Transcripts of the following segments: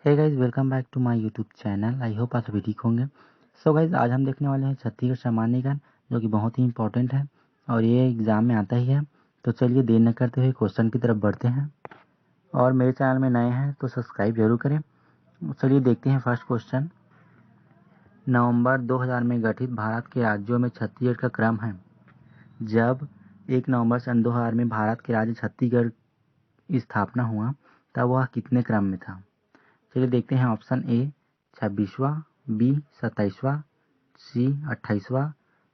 Hey guys, welcome back to my YouTube channel. I hope आप सभी ठीक होंगे। सो गाइस, आज हम देखने वाले हैं छत्तीसगढ़ सामान्य ज्ञान, जो कि बहुत ही इंपॉर्टेंट है और ये एग्जाम में आता ही है। तो चलिए देर न करते हुए क्वेश्चन की तरफ बढ़ते हैं। और मेरे चैनल में नए हैं तो सब्सक्राइब जरूर करें। चलिए देखते हैं फर्स्ट क्वेश्चन। नवंबर 2000 में गठित भारत के राज्यों में छत्तीसगढ़ का क्रम है। जब 1 नवंबर सन 2000 में भारत के राज्य छत्तीसगढ़ की स्थापना हुआ तब वह कितने क्रम में था। चलिए देखते हैं। ऑप्शन ए 26वां, बी 27वां, सी 28वां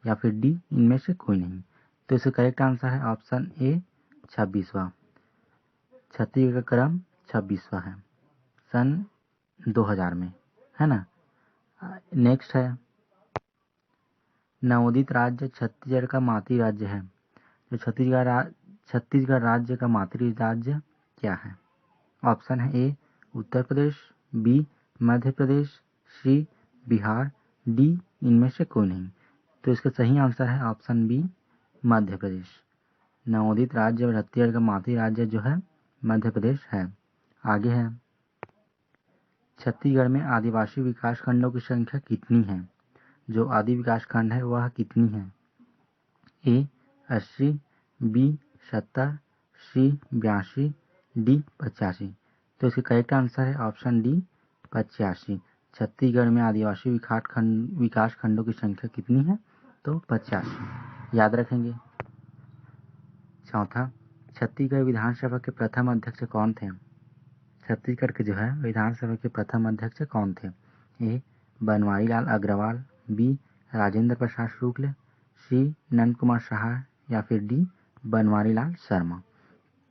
या फिर डी इनमें से कोई नहीं। तो इसका करेक्ट आंसर है ऑप्शन ए 26वां। छत्तीसगढ़ का क्रम 26वां है सन 2000 में, है ना। नेक्स्ट है, नवोदित राज्य छत्तीसगढ़ का मातृ राज्य है। तो छत्तीसगढ़ राज्य का मातृ राज्य क्या है। ऑप्शन है ए उत्तर प्रदेश, बी मध्य प्रदेश, सी बिहार, डी इनमें से कोई नहीं। तो इसका सही आंसर है ऑप्शन बी मध्य प्रदेश। नवोदित राज्य छत्तीसगढ़ का मातृ राज्य जो है मध्य प्रदेश है। आगे है, छत्तीसगढ़ में आदिवासी विकास खंडों की संख्या कितनी है। जो आदि विकास खंड है वह कितनी है। ए 80, बी 70, सी 82, डी 85। तो इसका करेक्ट आंसर है ऑप्शन डी 85। छत्तीसगढ़ में आदिवासी विकास खंडों की संख्या कितनी है, तो 85 याद रखेंगे। चौथा, छत्तीसगढ़ विधानसभा के प्रथम अध्यक्ष कौन थे। छत्तीसगढ़ के जो है विधानसभा के प्रथम अध्यक्ष कौन थे। ए बनवारी लाल अग्रवाल, बी राजेंद्र प्रसाद शुक्ल, सी नंद कुमार साहा या फिर डी बनवारी लाल शर्मा।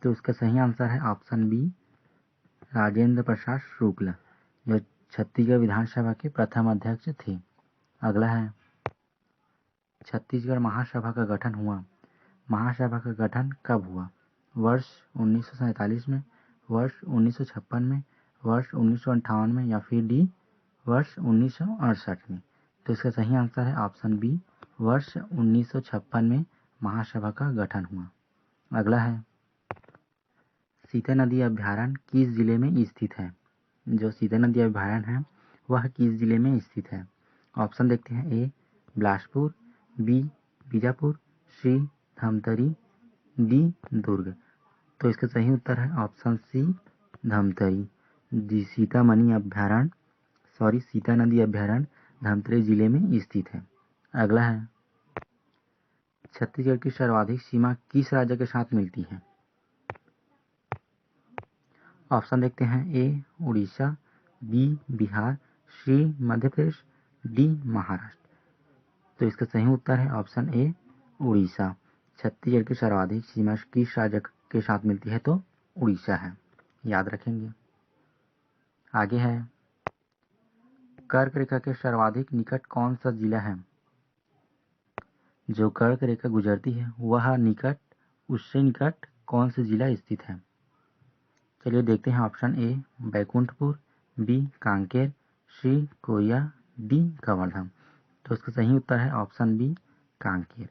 तो इसका सही आंसर है ऑप्शन बी राजेंद्र प्रसाद शुक्ल, जो छत्तीसगढ़ विधानसभा के प्रथम अध्यक्ष थे। अगला है, छत्तीसगढ़ महासभा का गठन हुआ। महासभा का गठन कब हुआ। वर्ष 1947 में, वर्ष 1956 में, वर्ष 1958 में या फिर डी वर्ष 1968 में। तो इसका सही आंसर है ऑप्शन बी वर्ष 1956 में महासभा का गठन हुआ। अगला है, सीता नदी अभ्यारण्य किस जिले में स्थित है। जो सीता नदी अभ्यारण्य है वह किस जिले में स्थित है। ऑप्शन देखते हैं। ए बिलासपुर, बी बीजापुर, सी धमतरी, डी दुर्ग। तो इसका सही उत्तर है ऑप्शन सी धमतरी। सीता नदी अभ्यारण्य धमतरी जिले में स्थित है। अगला है, छत्तीसगढ़ की सर्वाधिक सीमा किस राज्य के साथ मिलती है। ऑप्शन देखते हैं। ए उड़ीसा, बी बिहार, सी मध्य प्रदेश, डी महाराष्ट्र। तो इसका सही उत्तर है ऑप्शन ए उड़ीसा। छत्तीसगढ़ की सर्वाधिक सीमा किस राज्य के साथ मिलती है, तो उड़ीसा है, याद रखेंगे। आगे है, कर्क रेखा के सर्वाधिक निकट कौन सा जिला है। जो कर्क रेखा गुजरती है वह निकट उससे निकट कौन सा जिला स्थित है। चलिए देखते हैं। Option A Baikunthpur, B Kanker, C Korea, D Kawardha. तो इसका सही उत्तर है ऑप्शन बी कांकेर।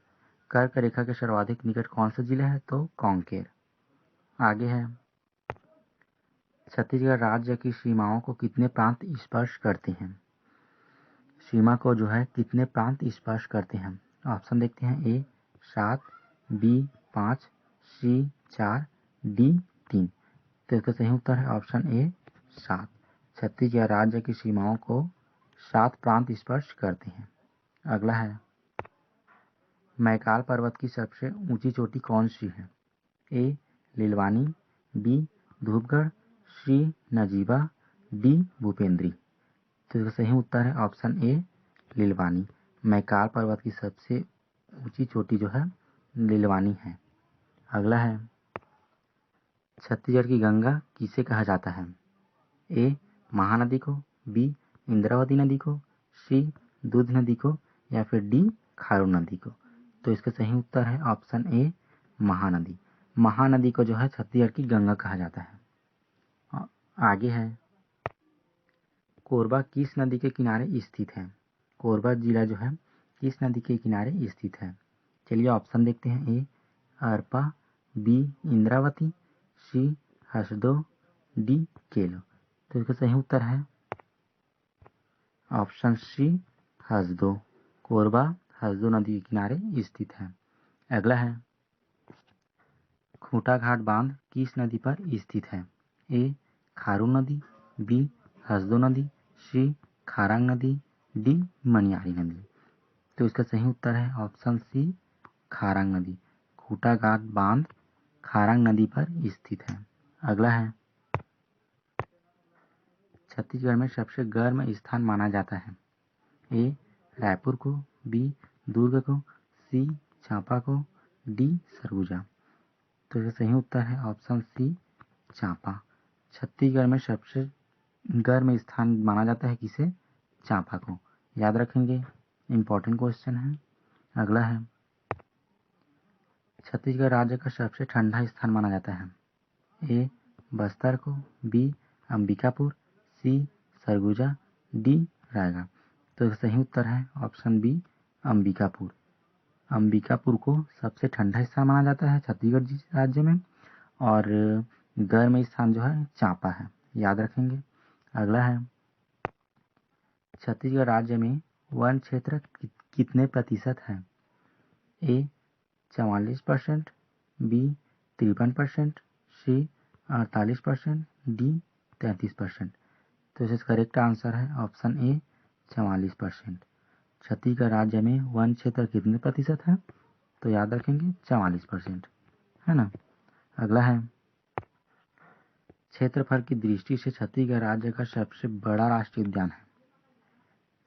कर्क रेखा के सर्वाधिक निकट कौन सा जिला है, तो कांकेर। आगे है, छत्तीसगढ़ राज्य की सीमाओं को कितने प्रांत स्पर्श करते हैं। सीमा को जो है कितने प्रांत स्पर्श करते हैं। ऑप्शन देखते हैं। ए 7, बी 5, सी 4, डी 3। तो इसका सही उत्तर है ऑप्शन ए 7। छत्तीसगढ़ राज्य की सीमाओं को 7 प्रांत स्पर्श करते हैं। अगला है, मैकाल पर्वत की सबसे ऊंची चोटी कौन सी है। ए लीलवानी, बी धूपगढ़, सी नजीबा, डी भूपेंद्री। तो इसका सही उत्तर है ऑप्शन ए लीलवानी। मैकाल पर्वत की सबसे ऊंची चोटी जो है लीलवानी है। अगला है, छत्तीसगढ़ की गंगा किसे कहा जाता है। ए महानदी को, बी इंद्रावती नदी को, सी दूध नदी को या फिर डी खारून नदी को। तो इसका सही उत्तर है ऑप्शन ए महानदी। महानदी को जो है छत्तीसगढ़ की गंगा कहा जाता है। आगे है, कोरबा किस नदी के किनारे स्थित है। कोरबा जिला जो है किस नदी के किनारे स्थित है। चलिए ऑप्शन देखते हैं। ए अरपा, बी इंद्रावती, सी हसदो, डी केलो। तो इसका सही उत्तर है ऑप्शन सी हसदो। कोरबा हसदो नदी के किनारे स्थित है। अगला है खूंटा घाट बांध किस नदी पर स्थित है? ए खारून नदी, बी हसदो नदी, सी खारांग नदी, डी मनियारी नदी। तो इसका सही उत्तर है ऑप्शन सी खारांग नदी। खूंटा घाट बांध खारांग नदी पर स्थित है। अगला है छत्तीसगढ़ में सबसे गर्म स्थान माना जाता है? ए रायपुर को, बी दुर्ग को, सी चांपा को, डी सरगुजा। तो इसका सही उत्तर है ऑप्शन सी चांपा। छत्तीसगढ़ में सबसे गर्म स्थान माना जाता है किसे? चांपा को। याद रखेंगे, इम्पोर्टेंट क्वेश्चन है। अगला है छत्तीसगढ़ राज्य का सबसे ठंडा स्थान माना जाता है? ए बस्तर को, बी अंबिकापुर, सी सरगुजा, डी रायगढ़। तो इसका सही उत्तर है ऑप्शन बी अंबिकापुर। अंबिकापुर को सबसे ठंडा स्थान माना जाता है छत्तीसगढ़ राज्य में, और गर्म स्थान जो है चांपा है। याद रखेंगे। अगला है छत्तीसगढ़ राज्य में वन क्षेत्र कितने प्रतिशत है? ए 44%, बी 53%, सी 48%, डी 33%। तो इसका करेक्ट आंसर है ऑप्शन ए 44%। छत्तीसगढ़ राज्य में वन क्षेत्र कितने प्रतिशत है? तो याद रखेंगे 44%, है ना। अगला है क्षेत्रफल की दृष्टि से छत्तीसगढ़ राज्य का सबसे बड़ा राष्ट्रीय उद्यान है?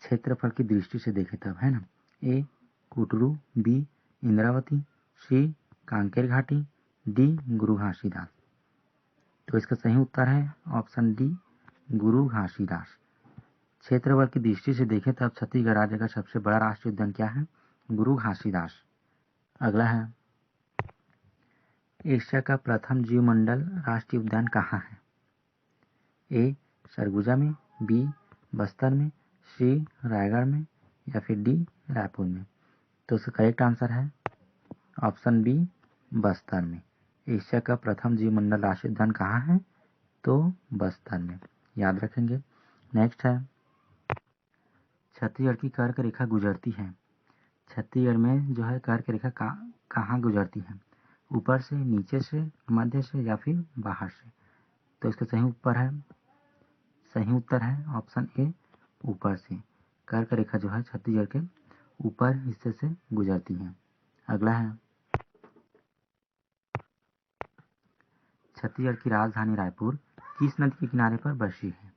क्षेत्रफल की दृष्टि से देखें तब, है ना। ए कुटरू, बी इंद्रावती, सी कांकेर घाटी, डी गुरु घासीदास। तो इसका सही उत्तर है ऑप्शन डी गुरु घासीदास। क्षेत्रफल की दृष्टि से देखें तब छत्तीसगढ़ राज्य का सबसे बड़ा राष्ट्रीय उद्यान क्या है? गुरु घासीदास। अगला है एशिया का प्रथम जीवमंडल राष्ट्रीय उद्यान कहाँ है? ए सरगुजा में, बी बस्तर में, सी रायगढ़ में, या फिर डी रायपुर में। तो इसका करेक्ट आंसर है ऑप्शन बी बस्तर में। एशिया का प्रथम जीवमंडल राष्ट्रीय उद्यान कहाँ है? तो बस्तर में। याद रखेंगे। नेक्स्ट है छत्तीसगढ़ की कर्क रेखा गुजरती है। छत्तीसगढ़ में जो है कर्क रेखा कहाँ गुजरती है? ऊपर से, नीचे से, मध्य से, या फिर बाहर से। तो इसका सही उत्तर है ऑप्शन ए ऊपर से। कर्क रेखा जो है छत्तीसगढ़ के ऊपर हिस्से से गुजरती है। अगला है छत्तीसगढ़ की राजधानी रायपुर किस नदी के किनारे पर बसी है?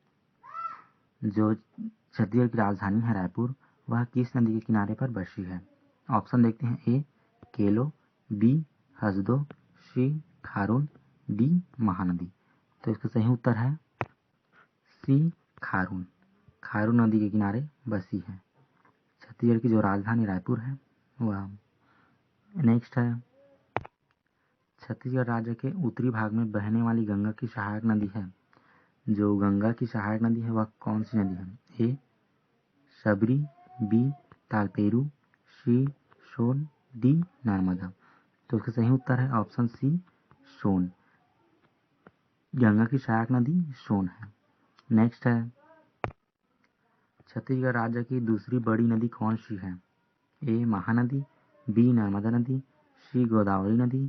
जो छत्तीसगढ़ की राजधानी है रायपुर, वह किस नदी के किनारे पर बसी है? ऑप्शन देखते हैं। ए केलो, बी हसदो, सी खारून, डी महानदी। तो इसका सही उत्तर है सी खारून। खारून नदी के किनारे बसी है छत्तीसगढ़ की जो राजधानी रायपुर है वह। नेक्स्ट है छत्तीसगढ़ राज्य के उत्तरी भाग में बहने वाली गंगा की सहायक नदी है। जो गंगा की सहायक नदी है वह कौन सी नदी है? ए सबरी, बी तालपेरू, सी सोन, डी नर्मदा। तो इसका सही उत्तर है ऑप्शन सी सोन। गंगा की सहायक नदी सोन है। नेक्स्ट है छत्तीसगढ़ राज्य की दूसरी बड़ी नदी कौन सी है? ए महानदी, बी नर्मदा नदी, सी गोदावरी नदी,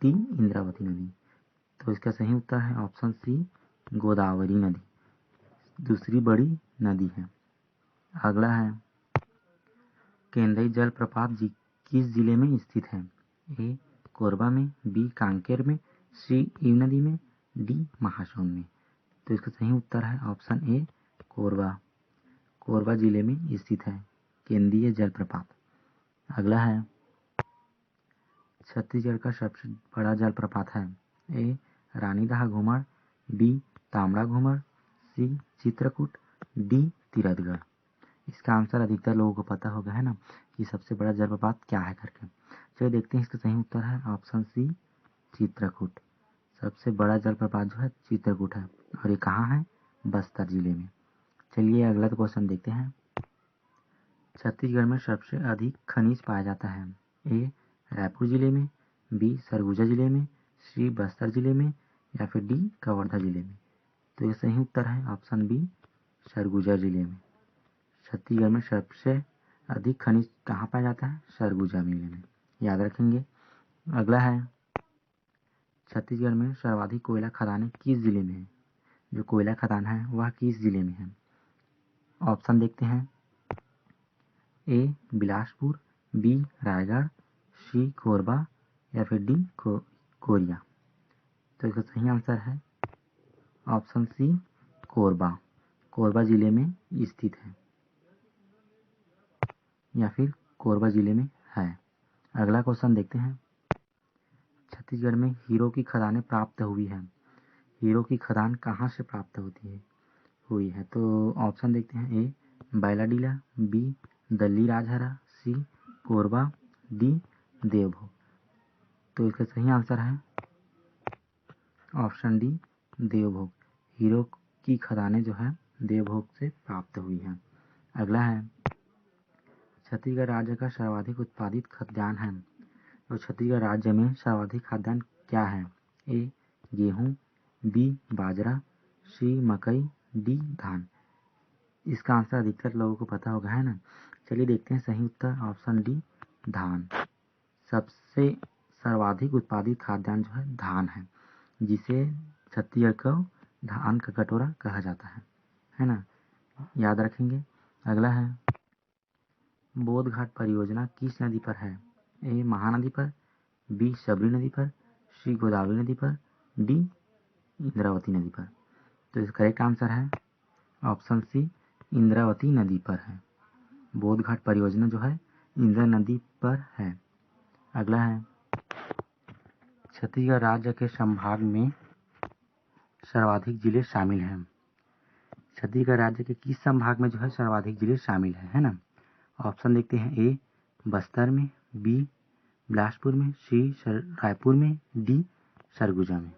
डी इंद्रावती नदी। तो इसका सही उत्तर है ऑप्शन सी गोदावरी नदी दूसरी बड़ी नदी है। अगला है केंद्रीय जलप्रपात किस जिले में स्थित है? ए कोरबा में, बी कांकेर में, सी ईव नदी में, डी महासमुंद में। तो इसका सही उत्तर है ऑप्शन ए कोरबा। कोरबा जिले में स्थित है केंद्रीय जलप्रपात। अगला है छत्तीसगढ़ का सबसे बड़ा जलप्रपात है। ए रानीदह घूमर, बी तामड़ा घूमर, सी चित्रकूट, डी तिरथगढ़। इसका आंसर अधिकतर लोगों को पता होगा, है ना, कि सबसे बड़ा जलप्रपात क्या है करके। चलिए देखते हैं इसका सही उत्तर है ऑप्शन सी चित्रकूट। सबसे बड़ा जलप्रपात जो है चित्रकूट है, और ये कहाँ है? बस्तर जिले में। चलिए अगला क्वेश्चन देखते हैं। छत्तीसगढ़ में सबसे अधिक खनिज पाया जाता है। ए रायपुर जिले में, बी सरगुजा जिले में, सी बस्तर जिले में, या फिर डी कवर्धा जिले में। तो ये सही उत्तर है ऑप्शन बी, सरगुजा जिले में। छत्तीसगढ़ में सबसे अधिक खनिज कहाँ पाया जाता है? सरगुजा जिले में, याद रखेंगे। अगला है, छत्तीसगढ़ में सर्वाधिक कोयला खदानें किस जिले में है? जो कोयला खदान है वह किस जिले में है? ऑप्शन देखते हैं। ए बिलासपुर, बी रायगढ़, सी कोरबा या फिर डी कोरिया। तो इसका सही आंसर है ऑप्शन सी, कोरबा। कोरबा जिले में स्थित है या फिर कोरबा जिले में है। अगला क्वेश्चन देखते हैं। छत्तीसगढ़ में हीरो की खदानें प्राप्त हुई है। हीरो की खदान कहाँ से प्राप्त हुई है? तो ऑप्शन देखते हैं। ए बैलाडीला, बी दल्ली राजहरा, सी कोरबा, डी देवभोग। तो इसका सही आंसर है ऑप्शन डी, देवभोग। हीरो की खदानें जो है देवभोग से प्राप्त हुई हैं। अगला है, छत्तीसगढ़ राज्य का सर्वाधिक उत्पादित खाद्यान्न है। तो छत्तीसगढ़ राज्य में सर्वाधिक खाद्यान्न क्या है? ए गेहूँ, बी बाजरा, सी मकई, डी धान। इसका आंसर अधिकतर लोगों को पता होगा, है ना। चलिए देखते हैं सही उत्तर ऑप्शन डी, धान। सबसे सर्वाधिक उत्पादित खाद्यान्न जो है धान है, जिसे छत्तीसगढ़ को धान का कटोरा कहा जाता है ना, याद रखेंगे। अगला है, बोध घाट परियोजना किस नदी पर है? ए महानदी पर, बी शबरी नदी पर, सी गोदावरी नदी पर, डी इंद्रावती नदी पर। तो इसका करेक्ट आंसर है ऑप्शन सी, इंद्रावती नदी पर है। बोध घाट परियोजना जो है इंद्रा नदी पर है। अगला है, छत्तीसगढ़ राज्य के संभाग में सर्वाधिक जिले शामिल हैं। छत्तीसगढ़ राज्य के किस संभाग में जो है सर्वाधिक जिले शामिल है ना। ऑप्शन देखते हैं। ए बस्तर में, बी बिलासपुर में, सी रायपुर में, डी सरगुजा में।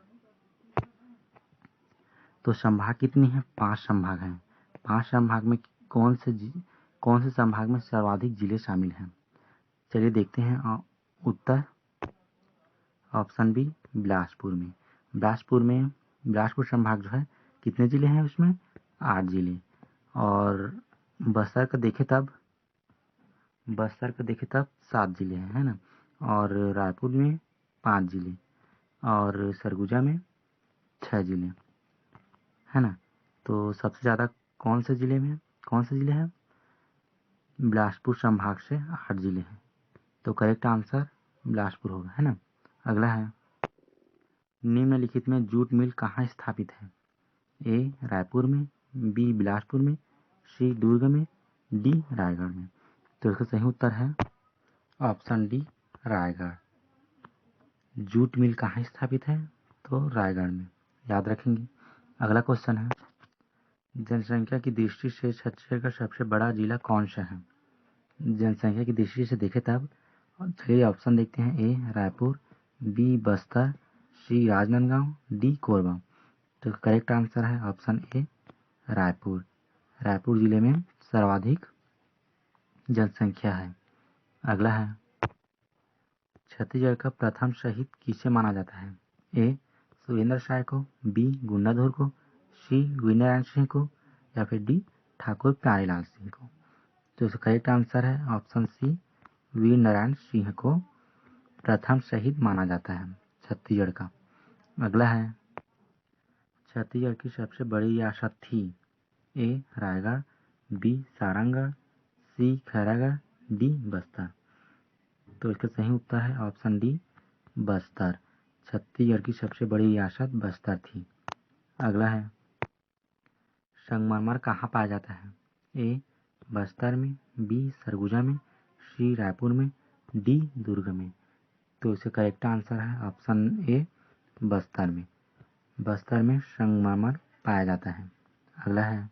तो संभाग कितनी है? 5 संभाग हैं। 5 संभाग में कौन से संभाग में सर्वाधिक जिले शामिल हैं? चलिए देखते हैं उत्तर ऑप्शन बी, बिलासपुर में। बिलासपुर संभाग जो है कितने जिले हैं उसमें? 8 जिले। और बस्तर का देखे तब 7 जिले हैं, है ना। और रायपुर में 5 जिले और सरगुजा में 6 जिले, है ना। तो सबसे ज़्यादा कौन से जिले हैं? बिलासपुर संभाग से 8 जिले हैं। तो करेक्ट आंसर बिलासपुर होगा, है ना। अगला है, निम्नलिखित में जूट मिल कहाँ स्थापित है? ए रायपुर में, बी बिलासपुर में, सी दुर्ग में, डी रायगढ़ में। तो इसका सही उत्तर है option D, Raigarh. Jute mill कहाँ स्थापित है? तो रायगढ़ में, याद रखेंगे। अगला क्वेश्चन है, जनसंख्या की दृष्टि से छत्तीसगढ़ का सबसे बड़ा जिला कौन सा है? जनसंख्या की दृष्टि से देखें तब चलिए ऑप्शन देखते हैं। ए रायपुर, बी बस्तर, सी राजनांदगांव, डी कोरबा। तो करेक्ट आंसर है ऑप्शन ए, रायपुर। रायपुर जिले में सर्वाधिक जनसंख्या है। अगला है, छत्तीसगढ़ का प्रथम शहीद किसे माना जाता है? ए सुरेंद्र साय को, बी गुंडाधुर को, सी वीरनारायण सिंह को या फिर डी ठाकुर प्यारेलाल सिंह को। तो इसका करेक्ट आंसर है ऑप्शन सी, वीरनारायण सिंह को प्रथम शहीद माना जाता है छत्तीसगढ़ का। अगला है, छत्तीसगढ़ की सबसे बड़ी रियासत थी। ए रायगढ़, बी सारंगगढ़, सी खैरागढ़, डी बस्तर। तो इसका सही उत्तर है ऑप्शन डी, बस्तर। छत्तीसगढ़ की सबसे बड़ी रियासत बस्तर थी। अगला है, संगमरमर कहाँ पाया जाता है? ए बस्तर में, बी सरगुजा में, सी रायपुर में, डी दुर्ग में। तो इसका करेक्ट आंसर है ऑप्शन ए, बस्तर में। बस्तर में संगमरमर पाया जाता है। अगला है,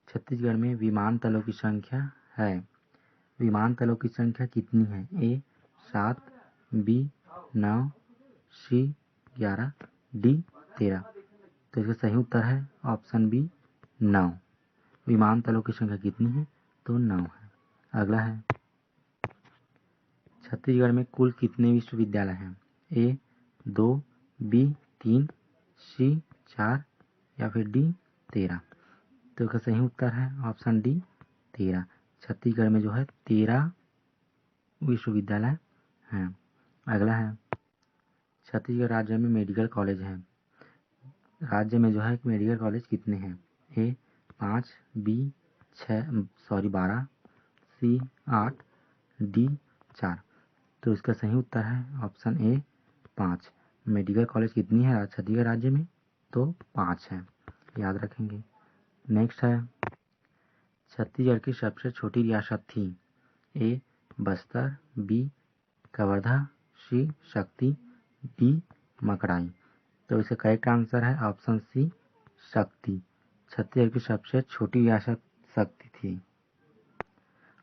छत्तीसगढ़ में विमानतलों की संख्या है। विमानतलों की संख्या कितनी है? ए 7, बी 9, सी 11, डी 13। तो इसका सही उत्तर है ऑप्शन बी, 9। विमानतलों की संख्या कितनी है? तो 9 है। अगला है, छत्तीसगढ़ में कुल कितने विश्वविद्यालय हैं? ए 2, बी 3, सी 4 या फिर डी 13। तो इसका सही उत्तर है ऑप्शन डी 13। छत्तीसगढ़ में जो है 13 विश्वविद्यालय हैं। अगला है छत्तीसगढ़ राज्य में मेडिकल कॉलेज हैं। राज्य में जो है मेडिकल कॉलेज कितने हैं? ए 5, बी 12, सी 8, डी 4। तो इसका सही उत्तर है ऑप्शन ए 5। मेडिकल कॉलेज कितनी है छत्तीसगढ़ राज्य में? तो 5 है, याद रखेंगे। नेक्स्ट है छत्तीसगढ़ की सबसे छोटी रियासत थी। ए बस्तर, बी कवर्धा, सी शक्ति, डी मकराई। तो इसका करेक्ट आंसर है ऑप्शन सी शक्ति। छत्तीसगढ़ की सबसे छोटी रियासत शक्ति थी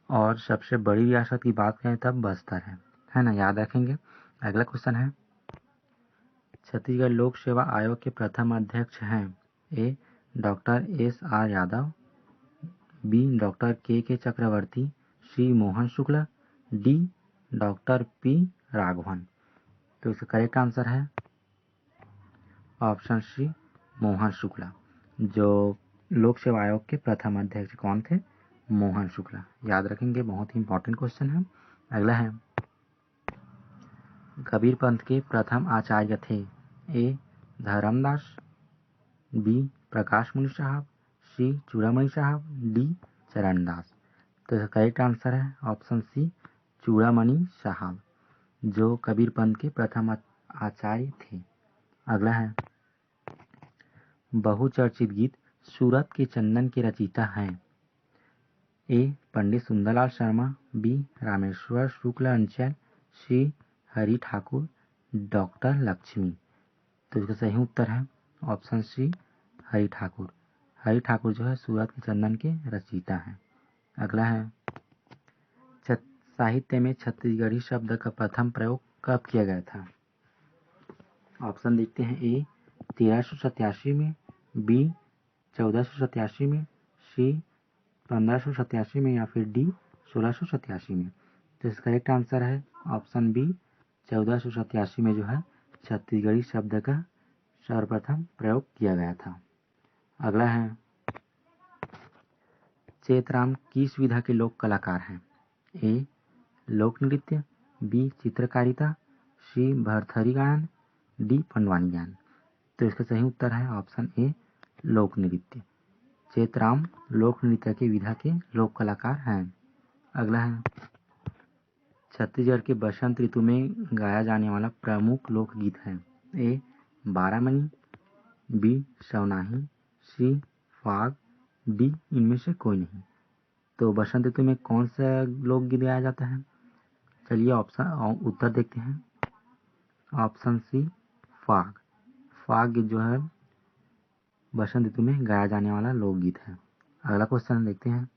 और सबसे बड़ी रियासत की बात करें तब बस्तर है ना, याद रखेंगे। अगला क्वेश्चन है छत्तीसगढ़ लोक सेवा आयोग के प्रथम अध्यक्ष हैं। A doctor S R. Yadav, B doctor K Chakravarti, C Mohan Shukla, D doctor P Raghavan. तो इसका करेक्ट आंसर है ऑप्शन सी मोहन शुक्ला। जो लोक सेवा आयोग के प्रथम अध्यक्ष कौन थे? मोहन शुक्ला, याद रखेंगे, बहुत ही इंपॉर्टेंट क्वेश्चन है। अगला है कबीर पंथ के प्रथम आचार्य थे। ए धर्मदास, बी प्रकाश मुनि साहब, सी चूड़ामणि साहब, डी चरणदास। तो इसका करेक्ट आंसर है ऑप्शन सी चूड़ामणि साहब, जो कबीर पंथ के प्रथम आचार्य थे। अगला है बहुचर्चित गीत सूरत के चंदन के रचयिता हैं। ए पंडित सुंदरलाल शर्मा, बी रामेश्वर शुक्ल अंचल, सी हरि ठाकुर, डॉक्टर लक्ष्मी। तो इसका सही उत्तर है ऑप्शन सी हरि ठाकुर। हरि ठाकुर जो है सूरत के चंदन के रचयिता हैं। अगला है साहित्य में छत्तीसगढ़ी शब्द का प्रथम प्रयोग कब किया गया था? ऑप्शन देखते हैं। ए 1387 में, बी 1487 में, सी 1587 में या फिर डी 1687 में। तो इसका करेक्ट आंसर है ऑप्शन बी 1487 में जो है छत्तीसगढ़ी शब्द का सर्वप्रथम प्रयोग किया गया था। अगला है चेतराम किस विधा के लोक कलाकार हैं? ए लोक नृत्य, बी चित्रकारिता, सी भरथरी गायन, डी पंडवानी गायन। तो इसका सही उत्तर है ऑप्शन ए लोक नृत्य। चेतराम लोक नृत्य की विधा के लोक कलाकार हैं। अगला है छत्तीसगढ़ के बसंत ऋतु में गाया जाने वाला प्रमुख लोकगीत है। ए बारामनी, बी सवनाही, सी फाग, डी इनमें से कोई नहीं। तो बसंत ऋतु में कौन सा लोकगीत गाया जाता है? चलिए ऑप्शन उत्तर देखते हैं। ऑप्शन सी फाग। फाग जो है बसंत ऋतु में गाया जाने वाला लोकगीत है। अगला क्वेश्चन देखते हैं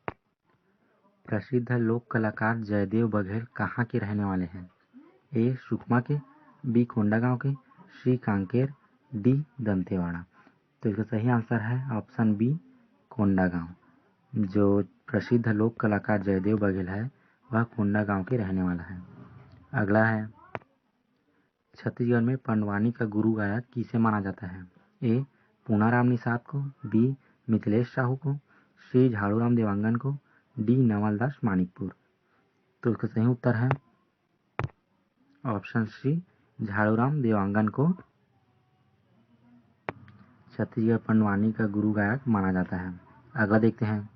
प्रसिद्ध लोक कलाकार जयदेव बघेल कहाँ के रहने वाले हैं? ए सुकमा के, बी कोंडागांव के, सी कांकेर, डी दंतेवाड़ा। तो इसका सही आंसर है ऑप्शन बी कोंडागांव। जो प्रसिद्ध लोक कलाकार जयदेव बघेल है वह कोंडागांव के रहने वाला है। अगला है छत्तीसगढ़ में पंडवानी का गुरु गायक किसे माना जाता है? ए पूनाराम निषाद को, बी मिथिलेश साहू को, सी झाड़ूराम देवांगन को, डी नवलदास मानिकपुर। तो इसका सही उत्तर है ऑप्शन सी झाड़ूराम देवांगन को छत्तीसगढ़ पंडवानी का गुरु गायक माना जाता है। अगला देखते हैं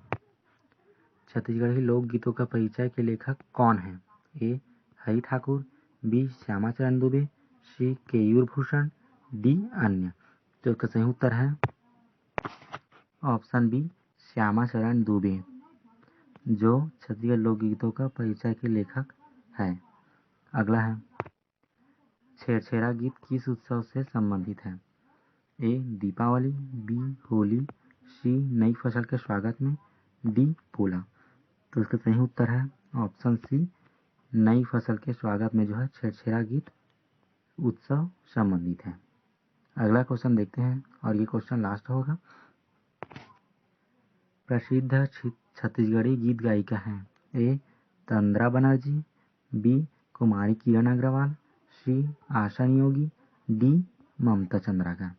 छत्तीसगढ़ी लोकगीतों का परिचय के लेखक कौन हैं? ए हरि ठाकुर, बी श्यामाचरण दुबे, सी केयूर भूषण, डी अन्य। तो इसका सही उत्तर है ऑप्शन बी श्यामाचरण दुबे, जो छत्तीसगढ़ लोकगीतों का परिचय के लेखक है। अगला है छेरछेरा गीत किस उत्सव से संबंधित है? ए दीपावली, बी होली, सी नई फसल के स्वागत में, डी पोला। तो इसका सही उत्तर है ऑप्शन सी नई फसल के स्वागत में जो है छेरछेरा गीत उत्सव संबंधित है। अगला क्वेश्चन देखते हैं और ये क्वेश्चन लास्ट होगा। प्रसिद्ध छत्तीसगढ़ी गीत गायिका हैं। ए तंद्रा बनर्जी, बी कुमारी किरण अग्रवाल, सी आशा नियोगी, डी ममता चंद्राकर।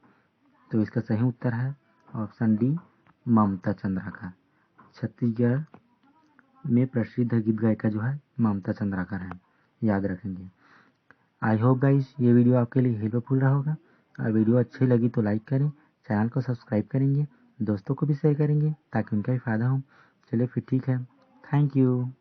तो इसका सही उत्तर है ऑप्शन डी, ममता चंद्राकर। छत्तीसगढ़ में प्रसिद्ध गीत गायिका जो है ममता चंद्राकर है, याद रखेंगे। आई होप गाइस ये वीडियो आपके लिए हेल्पफुल रहा होगा। और वीडियो अच्छी लगी तो लाइक करें, चैनल को सब्सक्राइब करेंगे, दोस्तों को भी शेयर करेंगे ताकि उनका भी फ़ायदा हो। चलिए फिर ठीक है, थैंक यू।